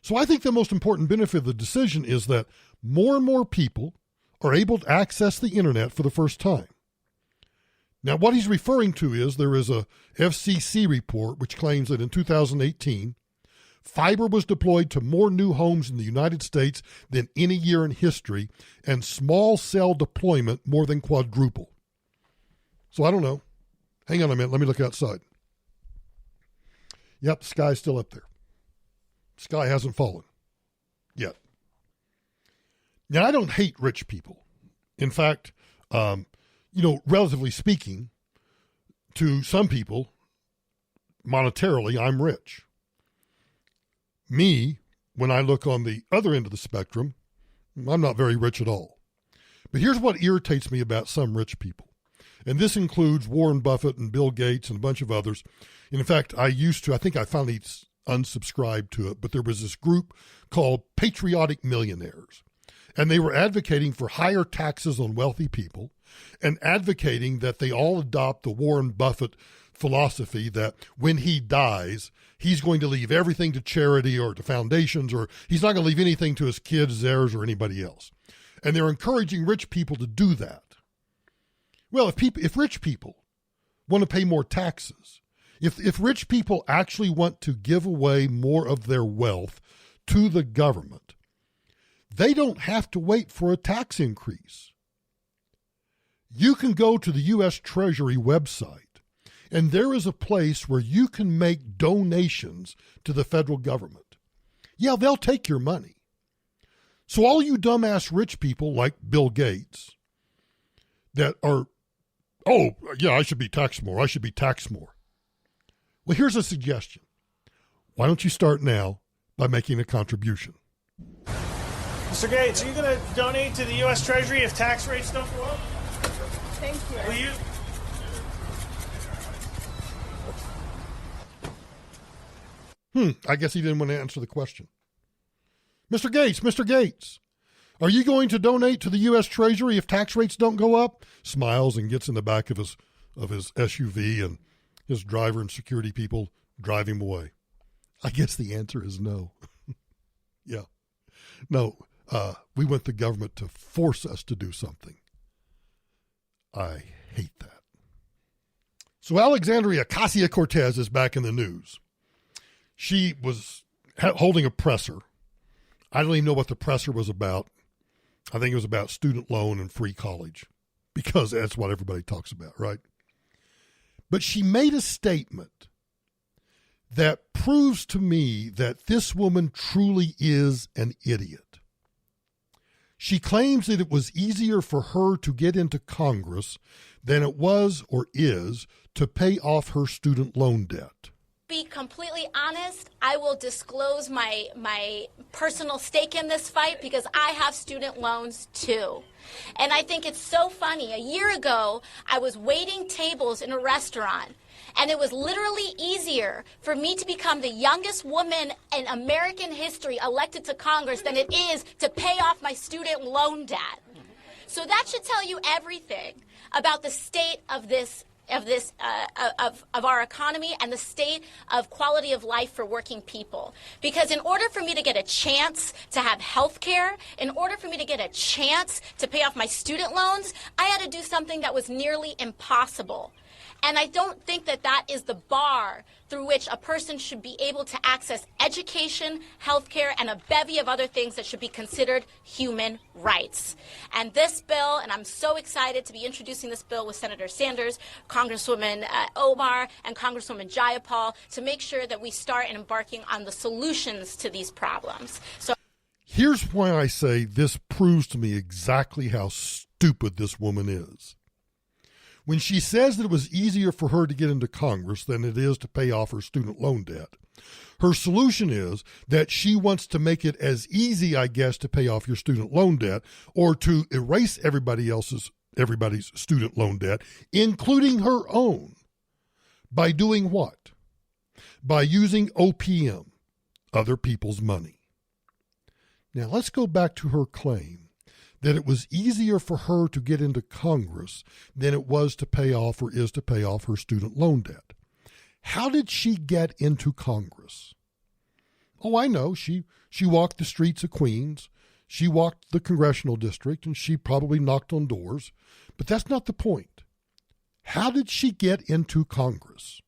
Speaker 6: So I think the most important benefit of the decision is that more and more people are able to access the internet for the first time. Now, what he's referring to is there is a FCC report which claims that in 2018, fiber was deployed to more new homes in the United States than any year in history, and small cell deployment more than quadruple. So I don't know. Hang on a minute. Let me look outside. Yep, the sky's still up there. Sky hasn't fallen yet. Now, I don't hate rich people. In fact, relatively speaking, to some people, monetarily, I'm rich. Me, when I look on the other end of the spectrum, I'm not very rich at all. But here's what irritates me about some rich people. And this includes Warren Buffett and Bill Gates and a bunch of others. And in fact, I think I finally unsubscribed to it, but there was this group called Patriotic Millionaires. And they were advocating for higher taxes on wealthy people and advocating that they all adopt the Warren Buffett philosophy that when he dies, he's going to leave everything to charity or to foundations, or he's not going to leave anything to his kids, his heirs, or anybody else. And they're encouraging rich people to do that. Well, if rich people want to pay more taxes, if rich people actually want to give away more of their wealth to the government, they don't have to wait for a tax increase. You can go to the U.S. Treasury website, and there is a place where you can make donations to the federal government. Yeah, they'll take your money. So all you dumbass rich people like Bill Gates that are, I should be taxed more. Well, here's a suggestion. Why don't you start now by making a contribution?
Speaker 4: Mr. Gates, are you going to donate to the U.S. Treasury if tax rates don't go up?
Speaker 7: Thank you.
Speaker 4: Will you?
Speaker 6: I guess he didn't want to answer the question. Mr. Gates, are you going to donate to the U.S. Treasury if tax rates don't go up? Smiles and gets in the back of his SUV, and his driver and security people drive him away. I guess the answer is no. Yeah. No, we want the government to force us to do something. I hate that. So Alexandria Ocasio-Cortez is back in the news. She was holding a presser. I don't even know what the presser was about. I think it was about student loan and free college, because that's what everybody talks about, right? But she made a statement that proves to me that this woman truly is an idiot. She claims that it was easier for her to get into Congress than it was or is to pay off her student loan debt.
Speaker 8: Be completely honest, I will disclose my personal stake in this fight because I have student loans too. And I think it's so funny. A year ago, I was waiting tables in a restaurant, and it was literally easier for me to become the youngest woman in American history elected to Congress than it is to pay off my student loan debt. So that should tell you everything about the state of our economy and the state of quality of life for working people. Because in order for me to get a chance to have health care, in order for me to get a chance to pay off my student loans, I had to do something that was nearly impossible. And I don't think that that is the bar through which a person should be able to access education, health care, and a bevy of other things that should be considered human rights. And this bill, and I'm so excited to be introducing this bill with Senator Sanders, Congresswoman Omar, and Congresswoman Jayapal, to make sure that we start embarking on the solutions to these problems. So
Speaker 6: here's why I say this proves to me exactly how stupid this woman is. When she says that it was easier for her to get into Congress than it is to pay off her student loan debt, her solution is that she wants to make it as easy, I guess, to pay off your student loan debt or to erase everybody's student loan debt, including her own, by doing what? By using OPM, other people's money. Now, let's go back to her claim that it was easier for her to get into Congress than it was to pay off or is to pay off her student loan debt. How did she get into Congress? Oh, I know. She walked the streets of Queens. She walked the congressional district, and she probably knocked on doors. But that's not the point. How did she get into Congress?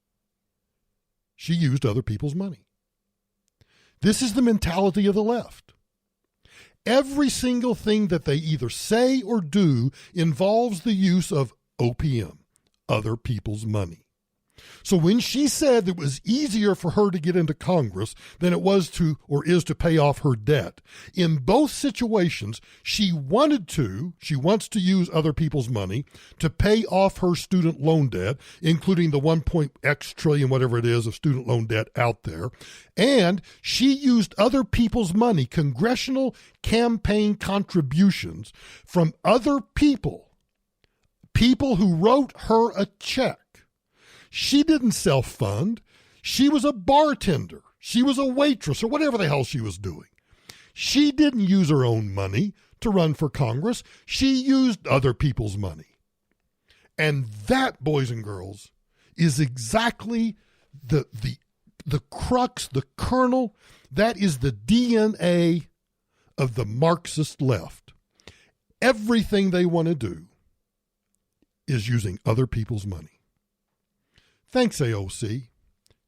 Speaker 6: She used other people's money. This is the mentality of the left. Every single thing that they either say or do involves the use of OPM, other people's money. So when she said that it was easier for her to get into Congress than it was to or is to pay off her debt, in both situations, she wants to use other people's money to pay off her student loan debt, including the 1.x trillion, whatever it is, of student loan debt out there. And she used other people's money, congressional campaign contributions from other people who wrote her a check. She didn't self-fund. She was a bartender. She was a waitress or whatever the hell she was doing. She didn't use her own money to run for Congress. She used other people's money. And that, boys and girls, is exactly the crux, the kernel. That is the DNA of the Marxist left. Everything they want to do is using other people's money. Thanks, AOC.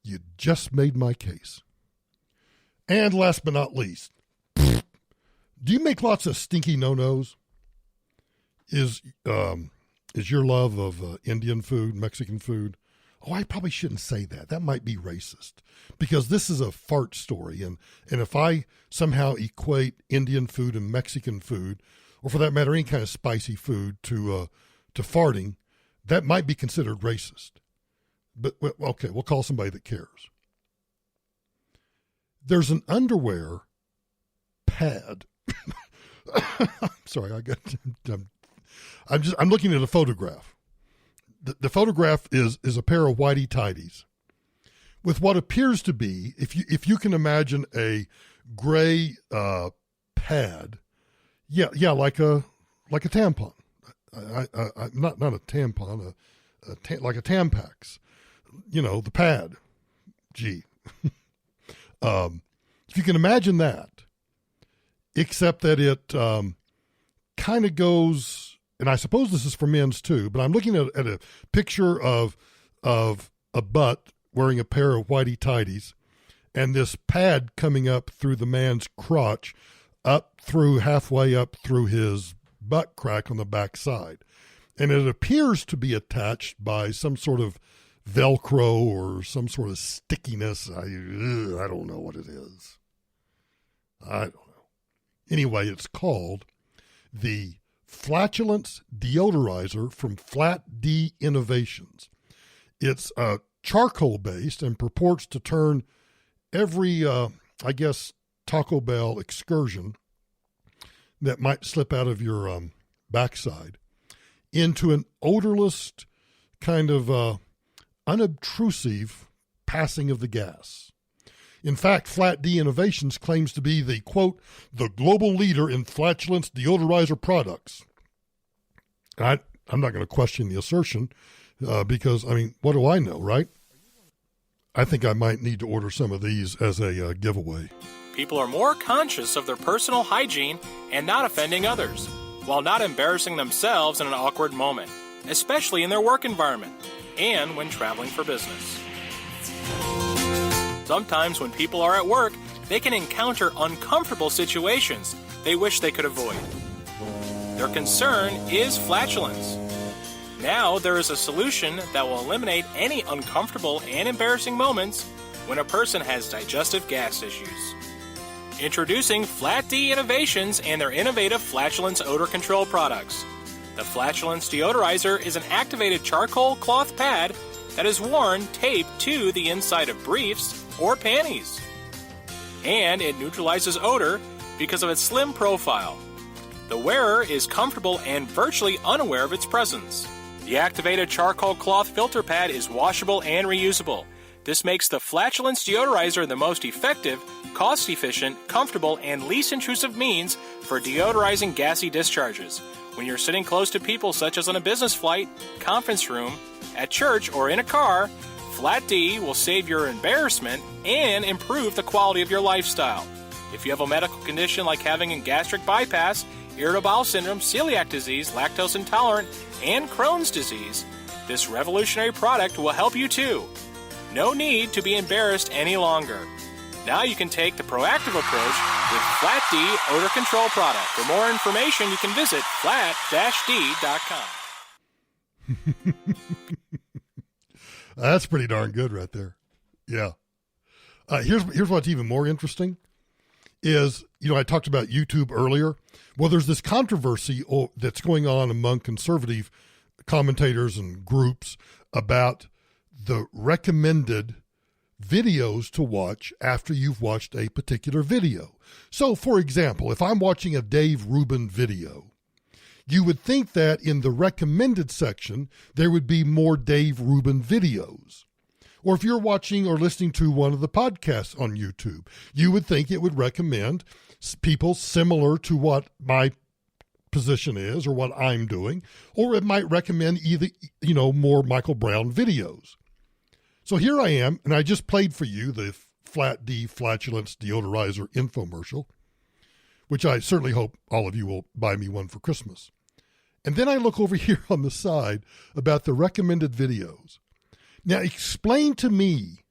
Speaker 6: You just made my case. And last but not least, do you make lots of stinky no-nos? Is your love of Indian food, Mexican food? Oh, I probably shouldn't say that. That might be racist because this is a fart story. And if I somehow equate Indian food and Mexican food, or for that matter, any kind of spicy food to farting, that might be considered racist. But, okay, we'll call somebody that cares. there's an underwear pad. Sorry, I'm looking at a photograph. The photograph is a pair of whitey tighties with what appears to be, if you can imagine, a gray pad. Yeah, like a tampon. Not a tampon, like a Tampax. The pad. Gee. If you can imagine that, except that it kind of goes, and I suppose this is for men's too, but I'm looking at a picture of a butt wearing a pair of whitey tighties and this pad coming up through the man's crotch, halfway up through his butt crack on the back side. And it appears to be attached by some sort of Velcro or some sort of stickiness. I don't know what it is. I don't know. Anyway, it's called the Flatulence Deodorizer from Flat D Innovations. It's charcoal-based and purports to turn every, Taco Bell excursion that might slip out of your backside into an odorless, kind of unobtrusive passing of the gas. In fact, Flat D Innovations claims to be the, quote, the global leader in flatulence deodorizer products. I'm not going to question the assertion because, what do I know, right? I think I might need to order some of these as a giveaway.
Speaker 7: People are more conscious of their personal hygiene and not offending others, while not embarrassing themselves in an awkward moment, especially in their work environment and when traveling for business. Sometimes when people are at work, they can encounter uncomfortable situations they wish they could avoid. Their concern is flatulence. Now there is a solution that will eliminate any uncomfortable and embarrassing moments when a person has digestive gas issues. Introducing Flat D Innovations and their innovative flatulence odor control products. The Flatulence Deodorizer is an activated charcoal cloth pad that is worn taped to the inside of briefs or panties. And it neutralizes odor because of its slim profile. The wearer is comfortable and virtually unaware of its presence. The activated charcoal cloth filter pad is washable and reusable. This makes the Flatulence Deodorizer the most effective, cost-efficient, comfortable, and least intrusive means for deodorizing gassy discharges. When you're sitting close to people such as on a business flight, conference room, at church, or in a car, Flat D will save your embarrassment and improve the quality of your lifestyle. If you have a medical condition like having a gastric bypass, irritable bowel syndrome, celiac disease, lactose intolerant, and Crohn's disease, this revolutionary product will help you too. No need to be embarrassed any longer. Now you can take the proactive approach with Flat D Odor Control Product. For more information, you can visit flat-d.com.
Speaker 6: That's pretty darn good right there. Yeah. Here's what's even more interesting is, I talked about YouTube earlier. Well, there's this controversy that's going on among conservative commentators and groups about the recommended videos to watch after you've watched a particular video. So, for example, if I'm watching a Dave Rubin video, you would think that in the recommended section, there would be more Dave Rubin videos. Or if you're watching or listening to one of the podcasts on YouTube, you would think it would recommend people similar to what my position is or what I'm doing, or it might recommend either, more Michael Brown videos. So here I am, and I just played for you the Flat D Flatulence Deodorizer infomercial, which I certainly hope all of you will buy me one for Christmas. And then I look over here on the side about the recommended videos. Now explain to me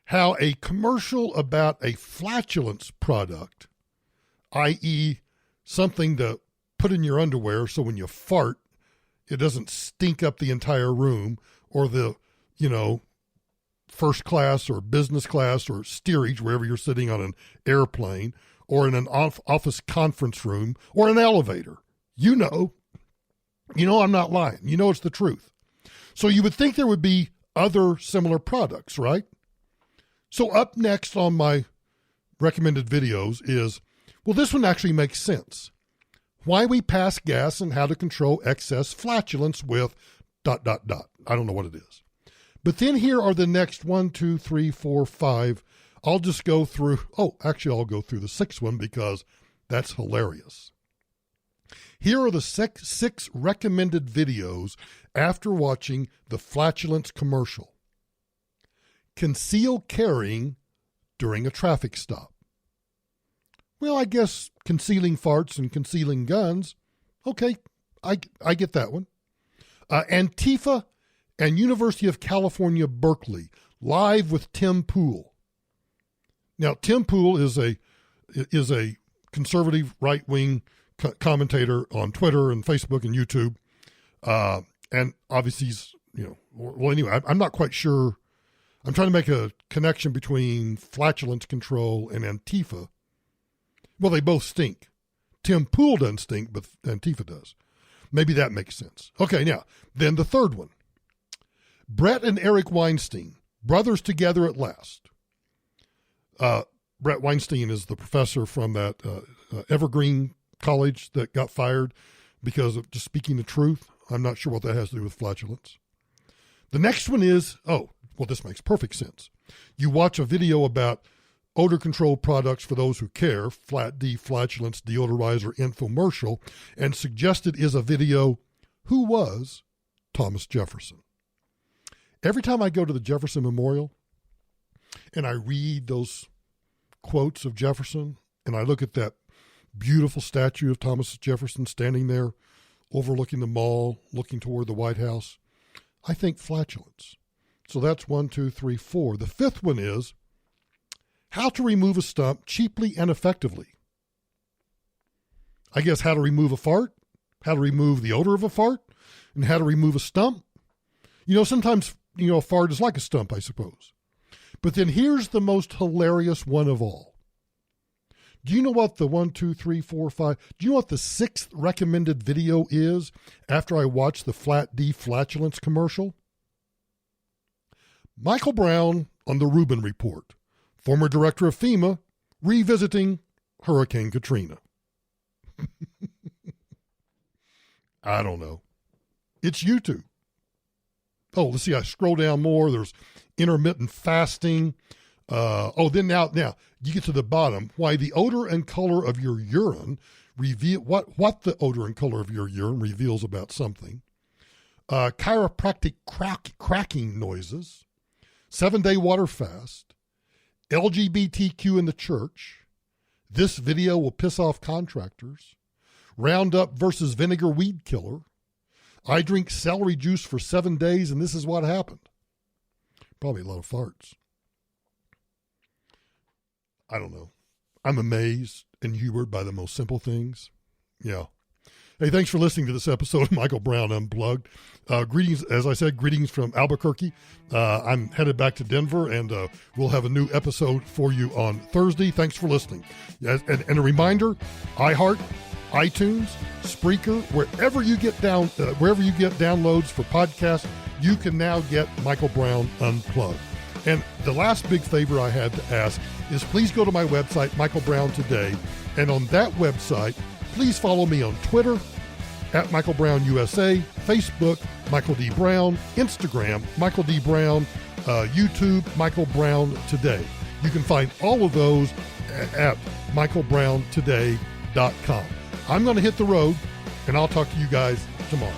Speaker 6: how a commercial about a flatulence product, i.e. something to put in your underwear so when you fart, it doesn't stink up the entire room, or the first class or business class or steerage, wherever you're sitting on an airplane or in an office conference room or an elevator. I'm not lying. It's the truth. So you would think there would be other similar products, right? So up next on my recommended videos is, well, this one actually makes sense. Why we pass gas and how to control excess flatulence with ... I don't know what it is. But then here are the next 1, 2, 3, 4, 5. I'll just go through, I'll go through the sixth one because that's hilarious. Here are the six recommended videos after watching the flatulence commercial. Conceal carrying during a traffic stop. Well, I guess concealing farts and concealing guns. Okay, I get that one. Antifa and University of California, Berkeley, live with Tim Pool. Now, Tim Pool is a conservative right-wing commentator on Twitter and Facebook and YouTube. And obviously he's, well, anyway, I'm not quite sure. I'm trying to make a connection between flatulence control and Antifa. Well, they both stink. Tim Pool doesn't stink, but Antifa does. Maybe that makes sense. Okay, now, then the third one. Brett and Eric Weinstein, brothers together at last. Brett Weinstein is the professor from that Evergreen College that got fired because of just speaking the truth. I'm not sure what that has to do with flatulence. The next one is, this makes perfect sense. You watch a video about odor control products for those who care, Flat D Flatulence Deodorizer infomercial, and suggested is a video, Who Was Thomas Jefferson? Every time I go to the Jefferson Memorial and I read those quotes of Jefferson and I look at that beautiful statue of Thomas Jefferson standing there overlooking the mall, looking toward the White House, I think flatulence. So that's 1, 2, 3, 4. The fifth one is how to remove a stump cheaply and effectively. I guess how to remove a fart, how to remove the odor of a fart, and how to remove a stump. Sometimes, a fart is like a stump, I suppose. But then here's the most hilarious one of all. Do you know what the 1, 2, 3, 4, 5, do you know what the sixth recommended video is after I watched the Flat D Flatulence commercial? Michael Brown on the Rubin Report, former director of FEMA, revisiting Hurricane Katrina. I don't know. It's YouTube. Let's see. I scroll down more. There's intermittent fasting. Then now you get to the bottom. Why the odor and color of your urine reveal what the odor and color of your urine reveals about something. Chiropractic cracking noises. 7-day water fast. LGBTQ in the church. This video will piss off contractors. Roundup versus vinegar weed killer. I drink celery juice for 7 days and this is what happened. Probably a lot of farts. I don't know. I'm amazed and humored by the most simple things. Yeah. Hey, thanks for listening to this episode of Michael Brown Unplugged. Greetings, as I said, greetings from Albuquerque. I'm headed back to Denver, and we'll have a new episode for you on Thursday. Thanks for listening. And a reminder, iHeart, iTunes, Spreaker, wherever you get downloads for podcasts, you can now get Michael Brown Unplugged. And the last big favor I had to ask is please go to my website, Michael Brown Today, and on that website, please follow me on Twitter, at Michael Brown USA, Facebook, Michael D. Brown, Instagram, Michael D. Brown, YouTube, Michael Brown Today. You can find all of those at michaelbrowntoday.com. I'm going to hit the road, and I'll talk to you guys tomorrow.